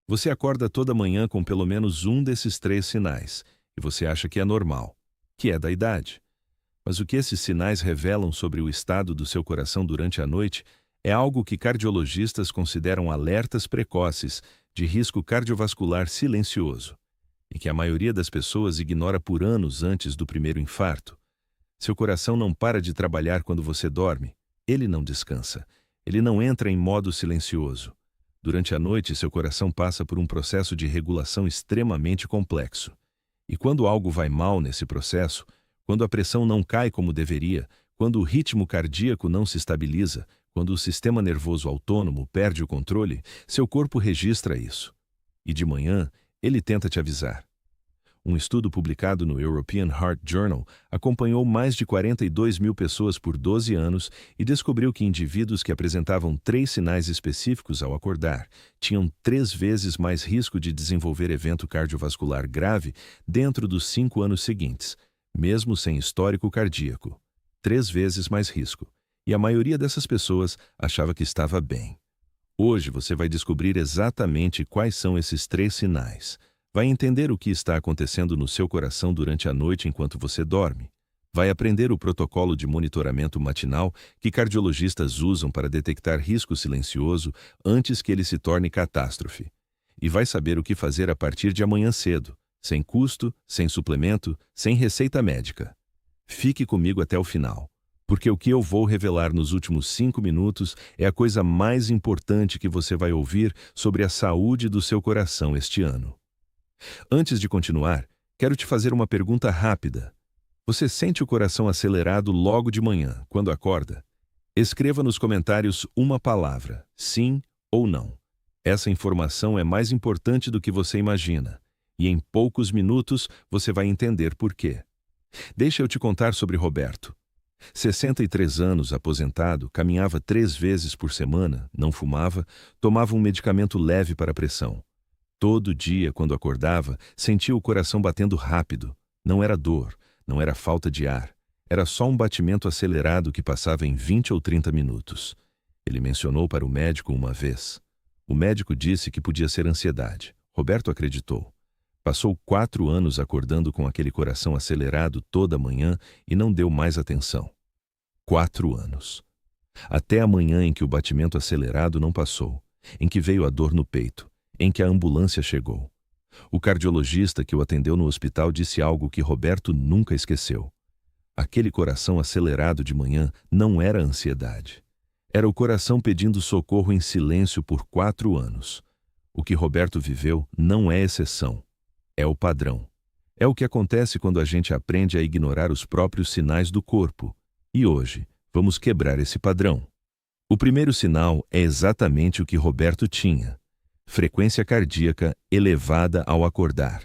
Você acorda toda manhã com pelo menos um desses três sinais, e você acha que é normal, que é da idade. Mas o que esses sinais revelam sobre o estado do seu coração durante a noite é algo que cardiologistas consideram alertas precoces de risco cardiovascular silencioso, e que a maioria das pessoas ignora por anos antes do primeiro infarto. Seu coração não para de trabalhar quando você dorme. Ele não descansa. Ele não entra em modo silencioso. Durante a noite, seu coração passa por um processo de regulação extremamente complexo. E quando algo vai mal nesse processo, quando a pressão não cai como deveria, quando o ritmo cardíaco não se estabiliza, quando o sistema nervoso autônomo perde o controle, seu corpo registra isso. E de manhã, ele tenta te avisar. Um estudo publicado no European Heart Journal acompanhou mais de 42 mil pessoas por 12 anos e descobriu que indivíduos que apresentavam três sinais específicos ao acordar tinham 3 vezes mais risco de desenvolver evento cardiovascular grave dentro dos 5 anos seguintes, mesmo sem histórico cardíaco. 3 vezes mais risco. E a maioria dessas pessoas achava que estava bem. Hoje você vai descobrir exatamente quais são esses 3 sinais. Vai entender o que está acontecendo no seu coração durante a noite enquanto você dorme. Vai aprender o protocolo de monitoramento matinal que cardiologistas usam para detectar risco silencioso antes que ele se torne catástrofe. E vai saber o que fazer a partir de amanhã cedo, sem custo, sem suplemento, sem receita médica. Fique comigo até o final, porque o que eu vou revelar nos últimos 5 minutos é a coisa mais importante que você vai ouvir sobre a saúde do seu coração este ano. Antes de continuar, quero te fazer uma pergunta rápida. Você sente o coração acelerado logo de manhã, quando acorda? Escreva nos comentários uma palavra, sim ou não. Essa informação é mais importante do que você imagina, e em poucos minutos você vai entender por quê. Deixa eu te contar sobre Roberto. 63 anos, aposentado, caminhava 3 vezes por semana, não fumava, tomava um medicamento leve para a pressão. Todo dia, quando acordava, sentia o coração batendo rápido. Não era dor, não era falta de ar. Era só um batimento acelerado que passava em 20 ou 30 minutos. Ele mencionou para o médico uma vez. O médico disse que podia ser ansiedade. Roberto acreditou. Passou 4 anos acordando com aquele coração acelerado toda manhã e não deu mais atenção. 4 anos. Até a manhã em que o batimento acelerado não passou, em que veio a dor no peito, em que a ambulância chegou. O cardiologista que o atendeu no hospital disse algo que Roberto nunca esqueceu. Aquele coração acelerado de manhã não era ansiedade. Era o coração pedindo socorro em silêncio por 4 anos. O que Roberto viveu não é exceção. É o padrão. É o que acontece quando a gente aprende a ignorar os próprios sinais do corpo. E hoje, vamos quebrar esse padrão. O primeiro sinal é exatamente o que Roberto tinha. Frequência cardíaca elevada ao acordar.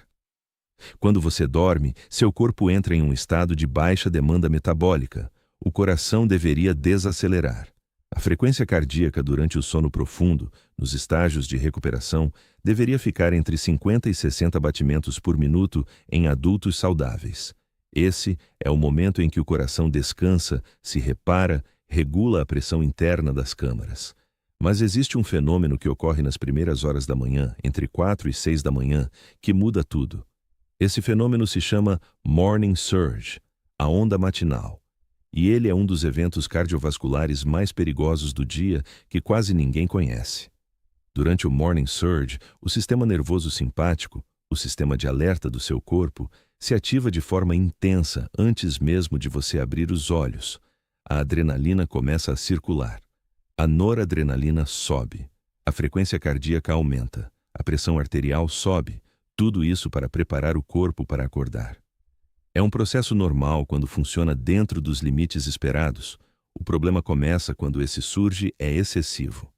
Quando você dorme, seu corpo entra em um estado de baixa demanda metabólica. O coração deveria desacelerar. A frequência cardíaca durante o sono profundo, nos estágios de recuperação, deveria ficar entre 50 e 60 batimentos por minuto em adultos saudáveis. Esse é o momento em que o coração descansa, se repara, regula a pressão interna das câmaras. Mas existe um fenômeno que ocorre nas primeiras horas da manhã, entre 4 e 6 da manhã, que muda tudo. Esse fenômeno se chama Morning Surge, a onda matinal. E ele é um dos eventos cardiovasculares mais perigosos do dia que quase ninguém conhece. Durante o Morning Surge, o sistema nervoso simpático, o sistema de alerta do seu corpo, se ativa de forma intensa antes mesmo de você abrir os olhos. A adrenalina começa a circular. A noradrenalina sobe, a frequência cardíaca aumenta, a pressão arterial sobe, tudo isso para preparar o corpo para acordar. É um processo normal quando funciona dentro dos limites esperados. O problema começa quando esse surge é excessivo.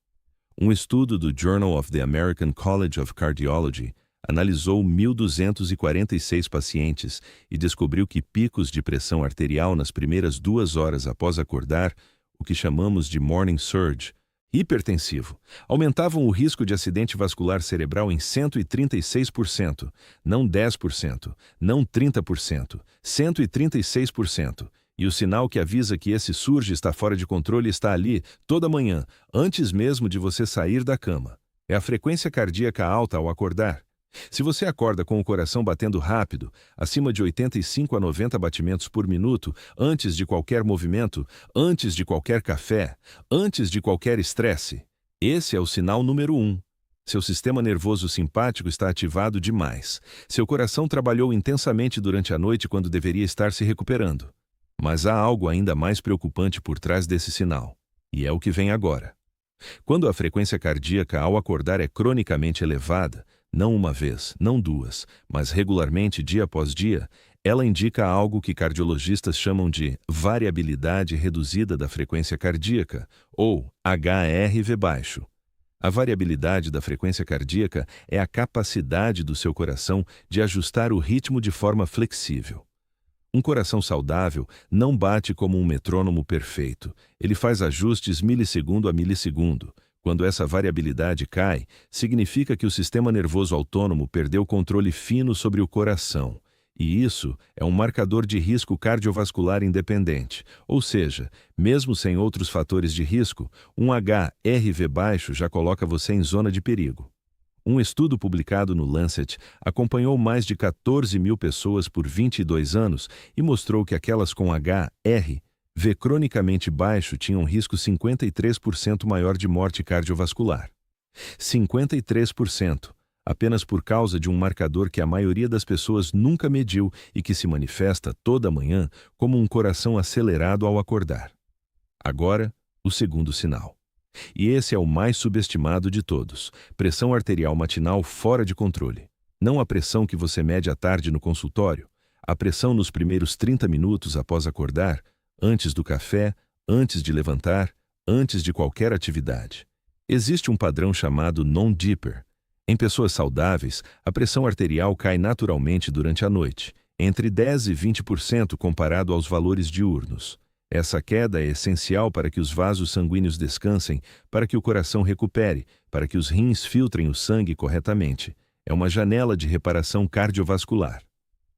Um estudo do Journal of the American College of Cardiology analisou 1.246 pacientes e descobriu que picos de pressão arterial nas primeiras 2 horas após acordar, o que chamamos de morning surge, hipertensivo, aumentavam o risco de acidente vascular cerebral em 136%, não 10%, não 30%, 136%. E o sinal que avisa que esse surge está fora de controle está ali, toda manhã, antes mesmo de você sair da cama. É a frequência cardíaca alta ao acordar. Se você acorda com o coração batendo rápido, acima de 85 a 90 batimentos por minuto, antes de qualquer movimento, antes de qualquer café, antes de qualquer estresse, esse é o sinal número 1. Seu sistema nervoso simpático está ativado demais. Seu coração trabalhou intensamente durante a noite quando deveria estar se recuperando. Mas há algo ainda mais preocupante por trás desse sinal. E é o que vem agora. Quando a frequência cardíaca ao acordar é cronicamente elevada, não uma vez, não duas, mas regularmente dia após dia, ela indica algo que cardiologistas chamam de variabilidade reduzida da frequência cardíaca, ou HRV baixo. A variabilidade da frequência cardíaca é a capacidade do seu coração de ajustar o ritmo de forma flexível. Um coração saudável não bate como um metrônomo perfeito. Ele faz ajustes milissegundo a milissegundo. Quando essa variabilidade cai, significa que o sistema nervoso autônomo perdeu controle fino sobre o coração. E isso é um marcador de risco cardiovascular independente. Ou seja, mesmo sem outros fatores de risco, um HRV baixo já coloca você em zona de perigo. Um estudo publicado no Lancet acompanhou mais de 14 mil pessoas por 22 anos e mostrou que aquelas com HRV cronicamente baixo tinham um risco 53% maior de morte cardiovascular. 53%, apenas por causa de um marcador que a maioria das pessoas nunca mediu e que se manifesta toda manhã como um coração acelerado ao acordar. Agora, o segundo sinal. E esse é o mais subestimado de todos: pressão arterial matinal fora de controle. Não a pressão que você mede à tarde no consultório, a pressão nos primeiros 30 minutos após acordar, antes do café, antes de levantar, antes de qualquer atividade. Existe um padrão chamado non-dipper. Em pessoas saudáveis, a pressão arterial cai naturalmente durante a noite, entre 10 e 20% comparado aos valores diurnos. Essa queda é essencial para que os vasos sanguíneos descansem, para que o coração recupere, para que os rins filtrem o sangue corretamente. É uma janela de reparação cardiovascular.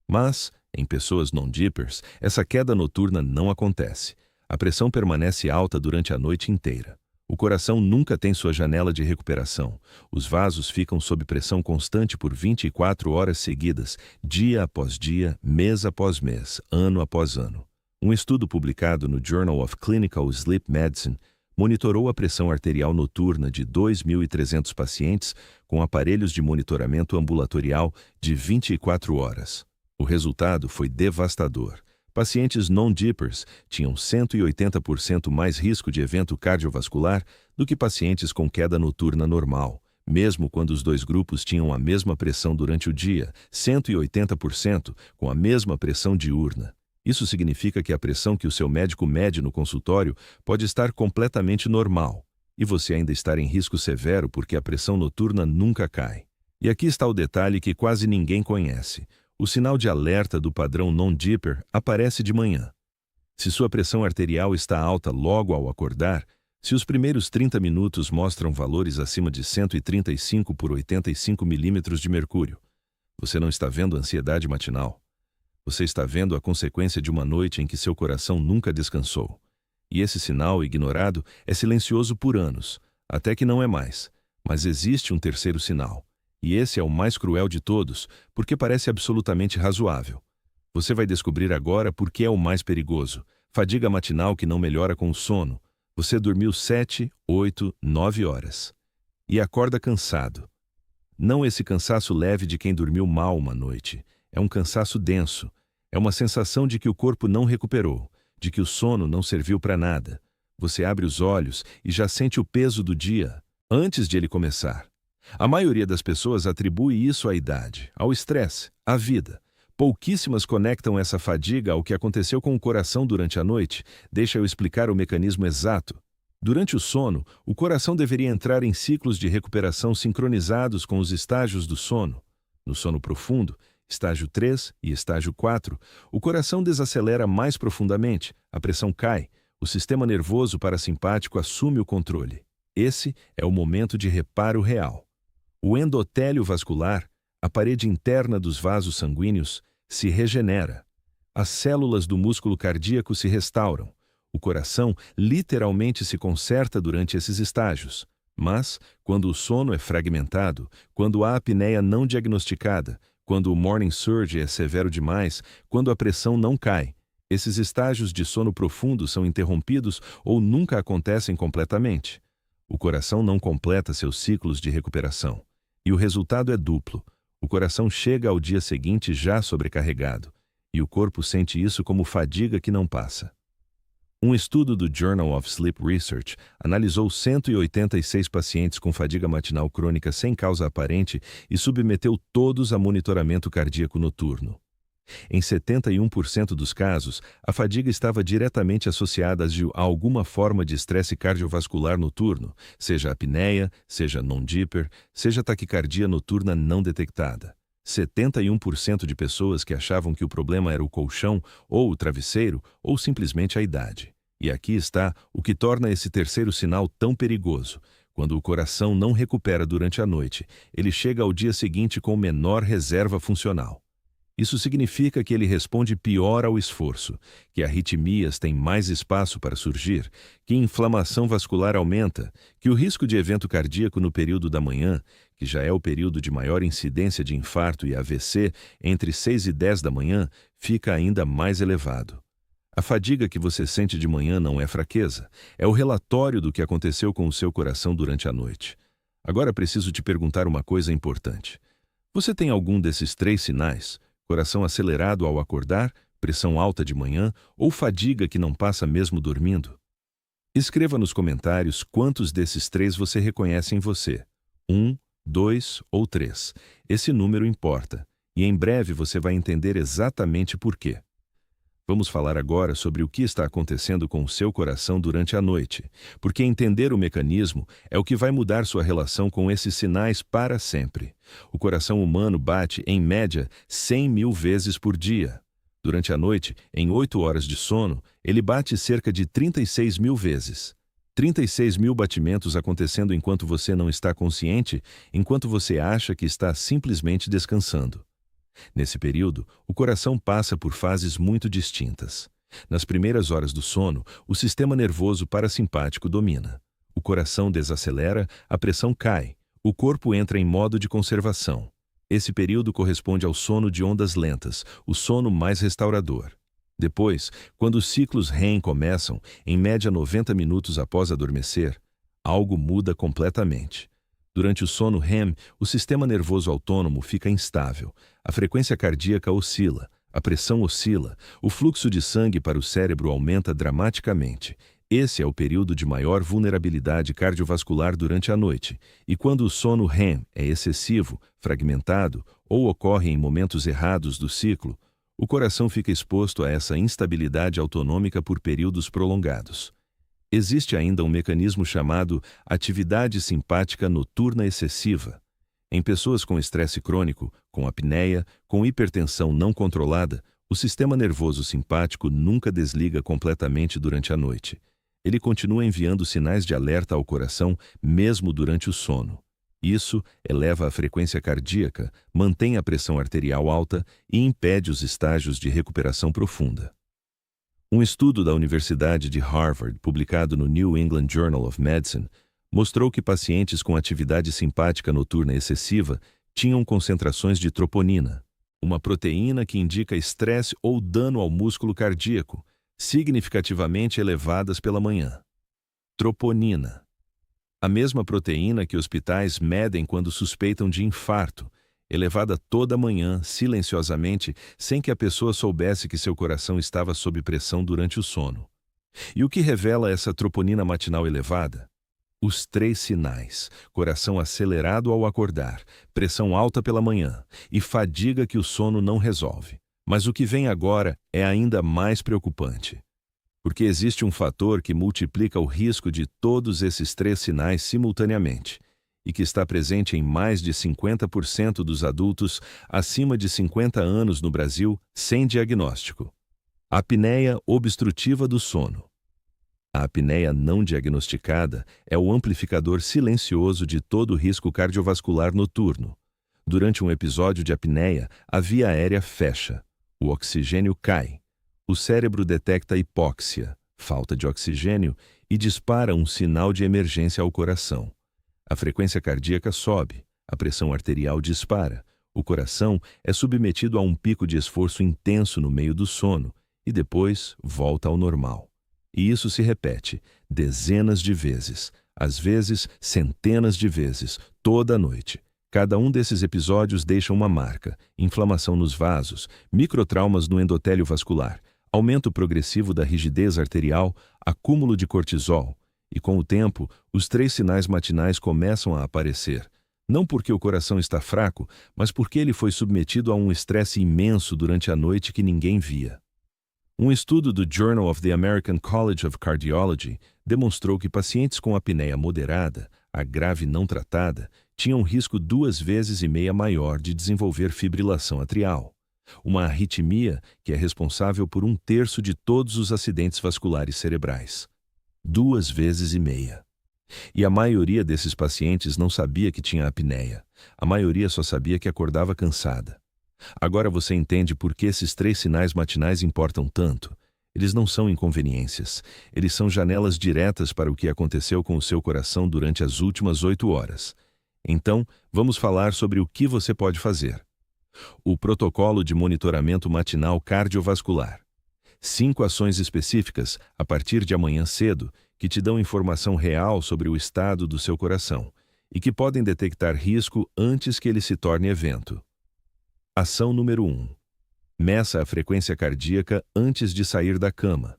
Mas, em pessoas non-dippers, essa queda noturna não acontece. A pressão permanece alta durante a noite inteira. O coração nunca tem sua janela de recuperação. Os vasos ficam sob pressão constante por 24 horas seguidas, dia após dia, mês após mês, ano após ano. Um estudo publicado no Journal of Clinical Sleep Medicine monitorou a pressão arterial noturna de 2.300 pacientes com aparelhos de monitoramento ambulatorial de 24 horas. O resultado foi devastador. Pacientes non-dippers tinham 180% mais risco de evento cardiovascular do que pacientes com queda noturna normal, mesmo quando os dois grupos tinham a mesma pressão durante o dia, 180%, com a mesma pressão diurna. Isso significa que a pressão que o seu médico mede no consultório pode estar completamente normal, e você ainda estar em risco severo porque a pressão noturna nunca cai. E aqui está o detalhe que quase ninguém conhece. O sinal de alerta do padrão non-dipper aparece de manhã. Se sua pressão arterial está alta logo ao acordar, se os primeiros 30 minutos mostram valores acima de 135 por 85 milímetros de mercúrio, você não está vendo ansiedade matinal. Você está vendo a consequência de uma noite em que seu coração nunca descansou. E esse sinal ignorado é silencioso por anos, até que não é mais. Mas existe um terceiro sinal. E esse é o mais cruel de todos, porque parece absolutamente razoável. Você vai descobrir agora por que é o mais perigoso. Fadiga matinal que não melhora com o sono. Você dormiu 7, 8, 9 horas. E acorda cansado. Não esse cansaço leve de quem dormiu mal uma noite. É um cansaço denso. É uma sensação de que o corpo não recuperou, de que o sono não serviu para nada. Você abre os olhos e já sente o peso do dia, antes de ele começar. A maioria das pessoas atribui isso à idade, ao estresse, à vida. Pouquíssimas conectam essa fadiga ao que aconteceu com o coração durante a noite. Deixa eu explicar o mecanismo exato. Durante o sono, o coração deveria entrar em ciclos de recuperação sincronizados com os estágios do sono. No sono profundo, estágio 3 e estágio 4, o coração desacelera mais profundamente, a pressão cai, o sistema nervoso parasimpático assume o controle. Esse é o momento de reparo real. O endotélio vascular, a parede interna dos vasos sanguíneos, se regenera. As células do músculo cardíaco se restauram. O coração literalmente se conserta durante esses estágios. Mas, quando o sono é fragmentado, quando há apneia não diagnosticada, quando o morning surge é severo demais, quando a pressão não cai, esses estágios de sono profundo são interrompidos ou nunca acontecem completamente. O coração não completa seus ciclos de recuperação. E o resultado é duplo. O coração chega ao dia seguinte já sobrecarregado, e o corpo sente isso como fadiga que não passa. Um estudo do Journal of Sleep Research analisou 186 pacientes com fadiga matinal crônica sem causa aparente e submeteu todos a monitoramento cardíaco noturno. Em 71% dos casos, a fadiga estava diretamente associada a alguma forma de estresse cardiovascular noturno, seja apneia, seja non-dipper, seja taquicardia noturna não detectada. 71% de pessoas que achavam que o problema era o colchão ou o travesseiro ou simplesmente a idade. E aqui está o que torna esse terceiro sinal tão perigoso. Quando o coração não recupera durante a noite, ele chega ao dia seguinte com menor reserva funcional. Isso significa que ele responde pior ao esforço, que arritmias têm mais espaço para surgir, que inflamação vascular aumenta, que o risco de evento cardíaco no período da manhã, que já é o período de maior incidência de infarto e AVC, entre 6 e 10 da manhã, fica ainda mais elevado. A fadiga que você sente de manhã não é fraqueza, é o relatório do que aconteceu com o seu coração durante a noite. Agora preciso te perguntar uma coisa importante. Você tem algum desses 3 sinais? Coração acelerado ao acordar, pressão alta de manhã ou fadiga que não passa mesmo dormindo? Escreva nos comentários quantos desses 3 você reconhece em você. 1, 2 ou 3. Esse número importa, e em breve você vai entender exatamente por quê. Vamos falar agora sobre o que está acontecendo com o seu coração durante a noite, porque entender o mecanismo é o que vai mudar sua relação com esses sinais para sempre. O coração humano bate, em média, 100.000 vezes por dia. Durante a noite, em 8 horas de sono, ele bate cerca de 36.000 vezes. 36.000 batimentos acontecendo enquanto você não está consciente, enquanto você acha que está simplesmente descansando. Nesse período, o coração passa por fases muito distintas. Nas primeiras horas do sono, o sistema nervoso parasimpático domina. O coração desacelera, a pressão cai, o corpo entra em modo de conservação. Esse período corresponde ao sono de ondas lentas, o sono mais restaurador. Depois, quando os ciclos REM começam, em média 90 minutos após adormecer, algo muda completamente. Durante o sono REM, o sistema nervoso autônomo fica instável, a frequência cardíaca oscila, a pressão oscila, o fluxo de sangue para o cérebro aumenta dramaticamente. Esse é o período de maior vulnerabilidade cardiovascular durante a noite, e quando o sono REM é excessivo, fragmentado ou ocorre em momentos errados do ciclo, o coração fica exposto a essa instabilidade autonômica por períodos prolongados. Existe ainda um mecanismo chamado atividade simpática noturna excessiva. Em pessoas com estresse crônico, com apneia, com hipertensão não controlada, o sistema nervoso simpático nunca desliga completamente durante a noite. Ele continua enviando sinais de alerta ao coração mesmo durante o sono. Isso eleva a frequência cardíaca, mantém a pressão arterial alta e impede os estágios de recuperação profunda. Um estudo da Universidade de Harvard, publicado no New England Journal of Medicine, mostrou que pacientes com atividade simpática noturna excessiva tinham concentrações de troponina, uma proteína que indica estresse ou dano ao músculo cardíaco, significativamente elevadas pela manhã. Troponina. A mesma proteína que hospitais medem quando suspeitam de infarto, elevada toda manhã, silenciosamente, sem que a pessoa soubesse que seu coração estava sob pressão durante o sono. E o que revela essa troponina matinal elevada? Os 3 sinais: coração acelerado ao acordar, pressão alta pela manhã e fadiga que o sono não resolve. Mas o que vem agora é ainda mais preocupante. Porque existe um fator que multiplica o risco de todos esses 3 sinais simultaneamente, e que está presente em mais de 50% dos adultos acima de 50 anos no Brasil sem diagnóstico. A apneia obstrutiva do sono. A apneia não diagnosticada é o amplificador silencioso de todo o risco cardiovascular noturno. Durante um episódio de apneia, a via aérea fecha, o oxigênio cai, o cérebro detecta hipóxia, falta de oxigênio, e dispara um sinal de emergência ao coração. A frequência cardíaca sobe, a pressão arterial dispara, o coração é submetido a um pico de esforço intenso no meio do sono e depois volta ao normal. E isso se repete dezenas de vezes, às vezes centenas de vezes, toda a noite. Cada um desses episódios deixa uma marca: inflamação nos vasos, microtraumas no endotélio vascular, aumento progressivo da rigidez arterial, acúmulo de cortisol. E com o tempo, os 3 sinais matinais começam a aparecer. Não porque o coração está fraco, mas porque ele foi submetido a um estresse imenso durante a noite que ninguém via. Um estudo do Journal of the American College of Cardiology demonstrou que pacientes com apneia moderada, a grave não tratada, tinham um risco 2,5 vezes maior de desenvolver fibrilação atrial, uma arritmia que é responsável por 1/3 de todos os acidentes vasculares cerebrais. 2,5 vezes. E a maioria desses pacientes não sabia que tinha apneia. A maioria só sabia que acordava cansada. Agora você entende por que esses 3 sinais matinais importam tanto. Eles não são inconveniências. Eles são janelas diretas para o que aconteceu com o seu coração durante as últimas 8 horas. Então, vamos falar sobre o que você pode fazer. O protocolo de monitoramento matinal cardiovascular. 5 ações específicas, a partir de amanhã cedo, que te dão informação real sobre o estado do seu coração e que podem detectar risco antes que ele se torne evento. Ação número 1. Meça a frequência cardíaca antes de sair da cama,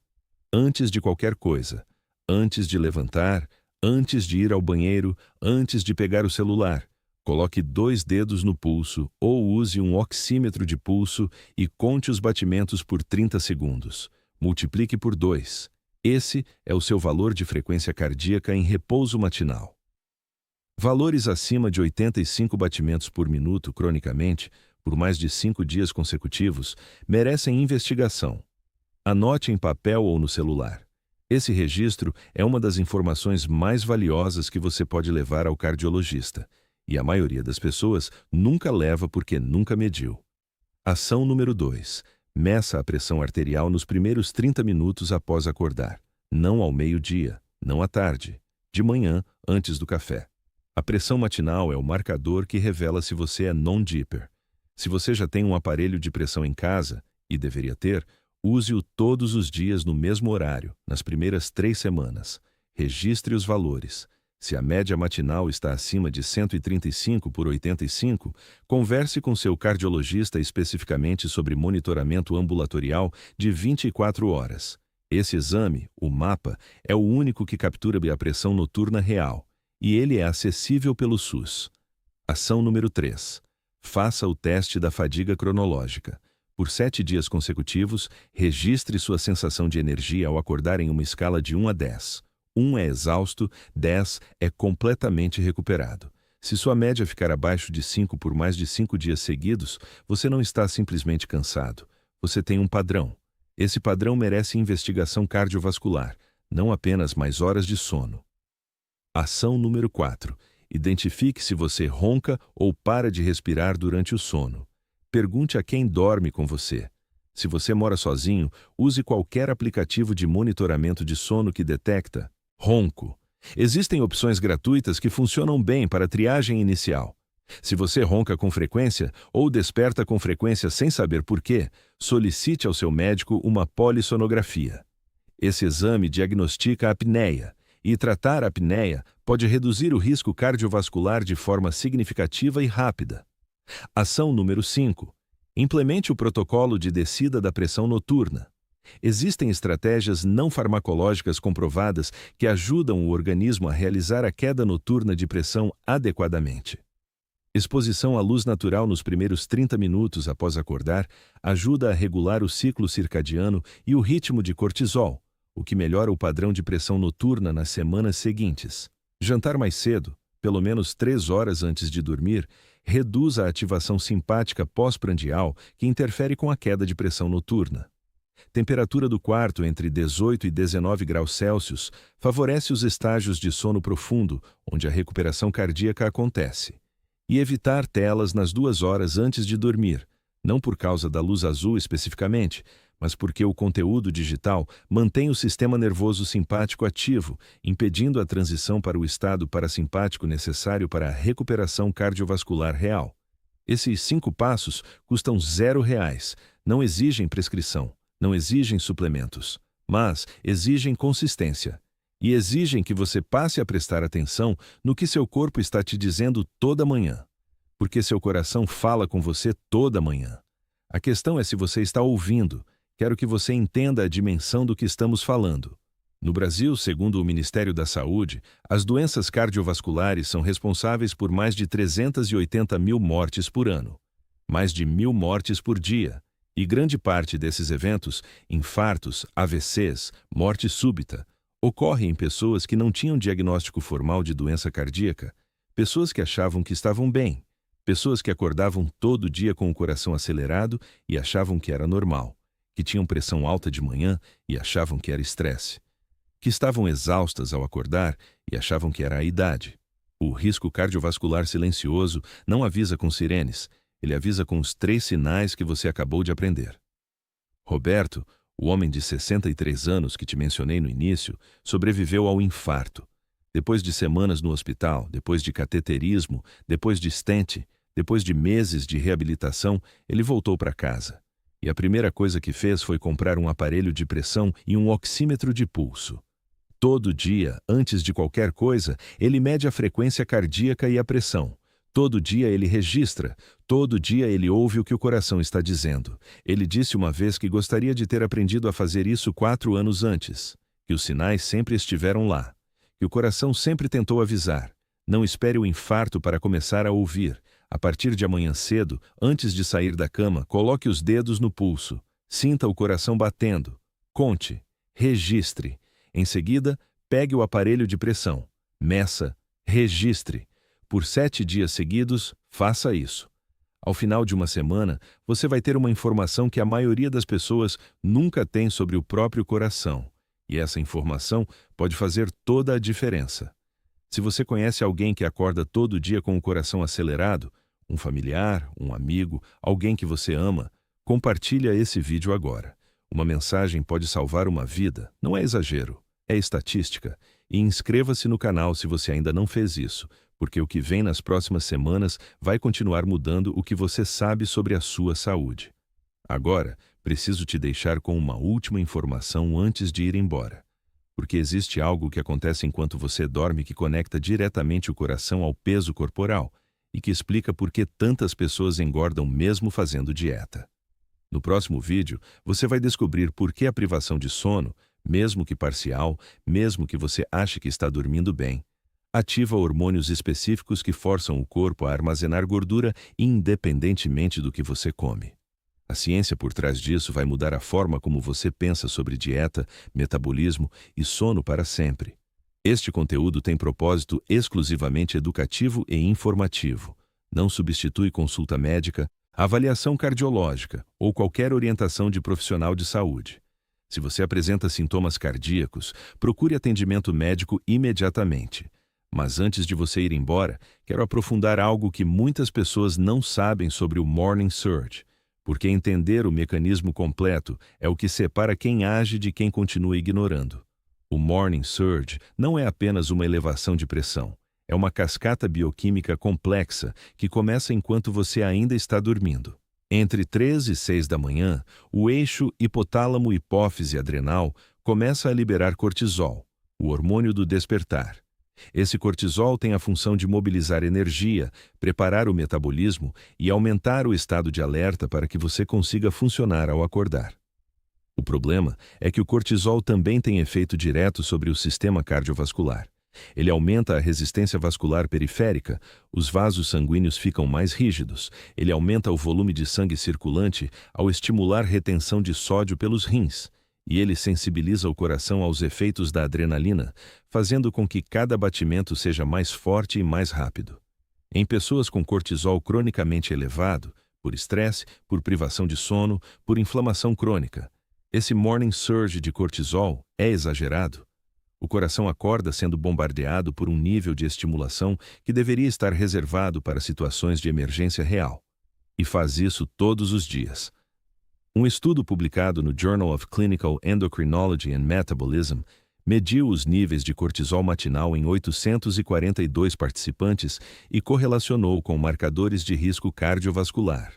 antes de qualquer coisa, antes de levantar, antes de ir ao banheiro, antes de pegar o celular. Coloque 2 dedos no pulso ou use um oxímetro de pulso e conte os batimentos por 30 segundos. Multiplique por 2. Esse é o seu valor de frequência cardíaca em repouso matinal. Valores acima de 85 batimentos por minuto cronicamente, por mais de 5 dias consecutivos, merecem investigação. Anote em papel ou no celular. Esse registro é uma das informações mais valiosas que você pode levar ao cardiologista, e a maioria das pessoas nunca leva porque nunca mediu. Ação número 2. Meça a pressão arterial nos primeiros 30 minutos após acordar, não ao meio-dia, não à tarde, de manhã, antes do café. A pressão matinal é o marcador que revela se você é non-dipper. Se você já tem um aparelho de pressão em casa, e deveria ter, use-o todos os dias no mesmo horário, nas primeiras 3 semanas. Registre os valores. Se a média matinal está acima de 135/85, converse com seu cardiologista especificamente sobre monitoramento ambulatorial de 24 horas. Esse exame, o MAPA, é o único que captura a pressão noturna real, e ele é acessível pelo SUS. Ação número 3. Faça o teste da fadiga cronológica. Por 7 dias consecutivos, registre sua sensação de energia ao acordar em uma escala de 1 a 10. 1 é exausto, 10 é completamente recuperado. Se sua média ficar abaixo de 5 por mais de 5 dias seguidos, você não está simplesmente cansado. Você tem um padrão. Esse padrão merece investigação cardiovascular, não apenas mais horas de sono. Ação número 4. Identifique se você ronca ou para de respirar durante o sono. Pergunte a quem dorme com você. Se você mora sozinho, use qualquer aplicativo de monitoramento de sono que detecta ronco. Existem opções gratuitas que funcionam bem para triagem inicial. Se você ronca com frequência ou desperta com frequência sem saber por quê, solicite ao seu médico uma polissonografia. Esse exame diagnostica a apneia, e tratar a apneia pode reduzir o risco cardiovascular de forma significativa e rápida. Ação número 5. Implemente o protocolo de descida da pressão noturna. Existem estratégias não farmacológicas comprovadas que ajudam o organismo a realizar a queda noturna de pressão adequadamente. Exposição à luz natural nos primeiros 30 minutos após acordar ajuda a regular o ciclo circadiano e o ritmo de cortisol, o que melhora o padrão de pressão noturna nas semanas seguintes. Jantar mais cedo, pelo menos 3 horas antes de dormir, reduz a ativação simpática pós-prandial que interfere com a queda de pressão noturna. Temperatura do quarto entre 18 e 19 graus Celsius favorece os estágios de sono profundo, onde a recuperação cardíaca acontece. E evitar telas nas 2 horas antes de dormir, não por causa da luz azul especificamente, mas porque o conteúdo digital mantém o sistema nervoso simpático ativo, impedindo a transição para o estado parasimpático necessário para a recuperação cardiovascular real. Esses 5 passos custam R$0, não exigem prescrição, não exigem suplementos, mas exigem consistência. E exigem que você passe a prestar atenção no que seu corpo está te dizendo toda manhã, porque seu coração fala com você toda manhã. A questão é se você está ouvindo. Quero que você entenda a dimensão do que estamos falando. No Brasil, segundo o Ministério da Saúde, as doenças cardiovasculares são responsáveis por mais de 380 mil mortes por ano, mais de 1.000 mortes por dia, e grande parte desses eventos, infartos, AVCs, morte súbita, ocorre em pessoas que não tinham diagnóstico formal de doença cardíaca, pessoas que achavam que estavam bem, pessoas que acordavam todo dia com o coração acelerado e achavam que era normal, que tinham pressão alta de manhã e achavam que era estresse, que estavam exaustas ao acordar e achavam que era a idade. O risco cardiovascular silencioso não avisa com sirenes, ele avisa com os 3 sinais que você acabou de aprender. Roberto, o homem de 63 anos que te mencionei no início, sobreviveu ao infarto. Depois de semanas no hospital, depois de cateterismo, depois de stent, depois de meses de reabilitação, ele voltou para casa. E a primeira coisa que fez foi comprar um aparelho de pressão e um oxímetro de pulso. Todo dia, antes de qualquer coisa, ele mede a frequência cardíaca e a pressão. Todo dia ele registra, todo dia ele ouve o que o coração está dizendo. Ele disse uma vez que gostaria de ter aprendido a fazer isso 4 anos antes, que os sinais sempre estiveram lá, que o coração sempre tentou avisar. Não espere o infarto para começar a ouvir. A partir de amanhã cedo, antes de sair da cama, coloque os dedos no pulso. Sinta o coração batendo. Conte. Registre. Em seguida, pegue o aparelho de pressão. Meça. Registre. Por 7 dias seguidos, faça isso. Ao final de uma semana, você vai ter uma informação que a maioria das pessoas nunca tem sobre o próprio coração. E essa informação pode fazer toda a diferença. Se você conhece alguém que acorda todo dia com o coração acelerado, um familiar, um amigo, alguém que você ama, compartilha esse vídeo agora. Uma mensagem pode salvar uma vida, não é exagero, é estatística. E inscreva-se no canal se você ainda não fez isso, porque o que vem nas próximas semanas vai continuar mudando o que você sabe sobre a sua saúde. Agora, preciso te deixar com uma última informação antes de ir embora. Porque existe algo que acontece enquanto você dorme que conecta diretamente o coração ao peso corporal e que explica por que tantas pessoas engordam mesmo fazendo dieta. No próximo vídeo, você vai descobrir por que a privação de sono, mesmo que parcial, mesmo que você ache que está dormindo bem, ativa hormônios específicos que forçam o corpo a armazenar gordura independentemente do que você come. A ciência por trás disso vai mudar a forma como você pensa sobre dieta, metabolismo e sono para sempre. Este conteúdo tem propósito exclusivamente educativo e informativo. Não substitui consulta médica, avaliação cardiológica ou qualquer orientação de profissional de saúde. Se você apresenta sintomas cardíacos, procure atendimento médico imediatamente. Mas antes de você ir embora, quero aprofundar algo que muitas pessoas não sabem sobre o Morning Surge. Porque entender o mecanismo completo é o que separa quem age de quem continua ignorando. O Morning Surge não é apenas uma elevação de pressão, é uma cascata bioquímica complexa que começa enquanto você ainda está dormindo. Entre 3 e 6 da manhã, o eixo hipotálamo-hipófise-adrenal começa a liberar cortisol, o hormônio do despertar. Esse cortisol tem a função de mobilizar energia, preparar o metabolismo e aumentar o estado de alerta para que você consiga funcionar ao acordar. O problema é que o cortisol também tem efeito direto sobre o sistema cardiovascular. Ele aumenta a resistência vascular periférica, os vasos sanguíneos ficam mais rígidos, ele aumenta o volume de sangue circulante ao estimular retenção de sódio pelos rins, e ele sensibiliza o coração aos efeitos da adrenalina, fazendo com que cada batimento seja mais forte e mais rápido. Em pessoas com cortisol cronicamente elevado, por estresse, por privação de sono, por inflamação crônica, esse morning surge de cortisol é exagerado. O coração acorda sendo bombardeado por um nível de estimulação que deveria estar reservado para situações de emergência real. E faz isso todos os dias. Um estudo publicado no Journal of Clinical Endocrinology and Metabolism mediu os níveis de cortisol matinal em 842 participantes e correlacionou com marcadores de risco cardiovascular.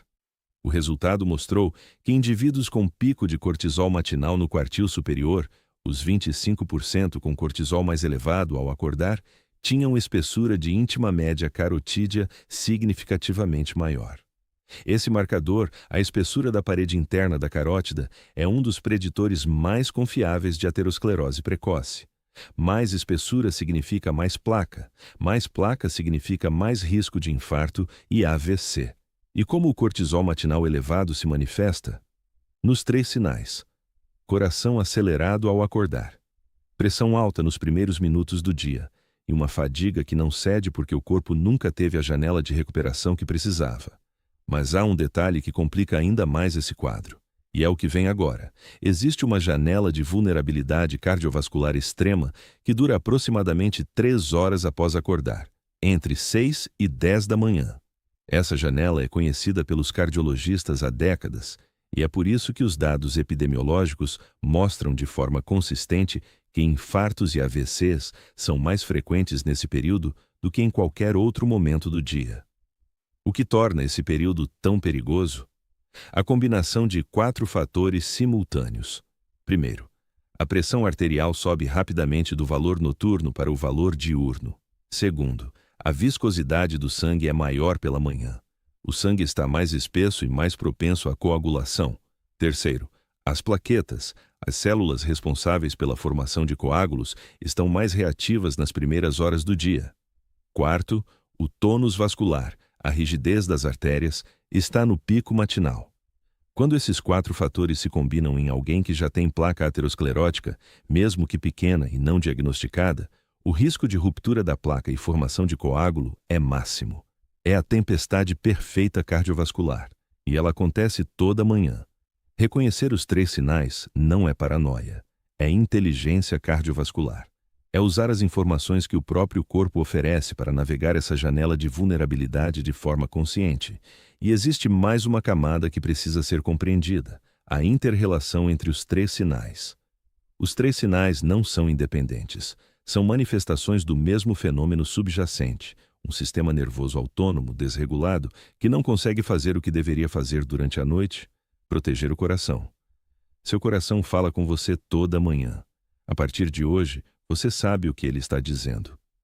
O resultado mostrou que indivíduos com pico de cortisol matinal no quartil superior, os 25% com cortisol mais elevado ao acordar, tinham espessura de íntima média carotídea significativamente maior. Esse marcador, a espessura da parede interna da carótida, é um dos preditores mais confiáveis de aterosclerose precoce. Mais espessura significa mais placa significa mais risco de infarto e AVC. E como o cortisol matinal elevado se manifesta? Nos 3 sinais. Coração acelerado ao acordar. Pressão alta nos primeiros minutos do dia. E uma fadiga que não cede porque o corpo nunca teve a janela de recuperação que precisava. Mas há um detalhe que complica ainda mais esse quadro. E é o que vem agora. Existe uma janela de vulnerabilidade cardiovascular extrema que dura aproximadamente 3 horas após acordar, entre 6 e 10 da manhã. Essa janela é conhecida pelos cardiologistas há décadas, e é por isso que os dados epidemiológicos mostram de forma consistente que infartos e AVCs são mais frequentes nesse período do que em qualquer outro momento do dia. O que torna esse período tão perigoso? A combinação de 4 fatores simultâneos. Primeiro, a pressão arterial sobe rapidamente do valor noturno para o valor diurno. Segundo, a viscosidade do sangue é maior pela manhã. O sangue está mais espesso e mais propenso à coagulação. Terceiro, as plaquetas, as células responsáveis pela formação de coágulos, estão mais reativas nas primeiras horas do dia. Quarto, o tônus vascular, a rigidez das artérias, está no pico matinal. Quando esses 4 fatores se combinam em alguém que já tem placa aterosclerótica, mesmo que pequena e não diagnosticada, o risco de ruptura da placa e formação de coágulo é máximo. É a tempestade perfeita cardiovascular, e ela acontece toda manhã. Reconhecer os 3 sinais não é paranoia, é inteligência cardiovascular. É usar as informações que o próprio corpo oferece para navegar essa janela de vulnerabilidade de forma consciente. E existe mais uma camada que precisa ser compreendida: a inter-relação entre os 3 sinais. Os 3 sinais não são independentes. São manifestações do mesmo fenômeno subjacente, um sistema nervoso autônomo, desregulado, que não consegue fazer o que deveria fazer durante a noite: proteger o coração. Seu coração fala com você toda manhã. A partir de hoje, você sabe o que ele está dizendo.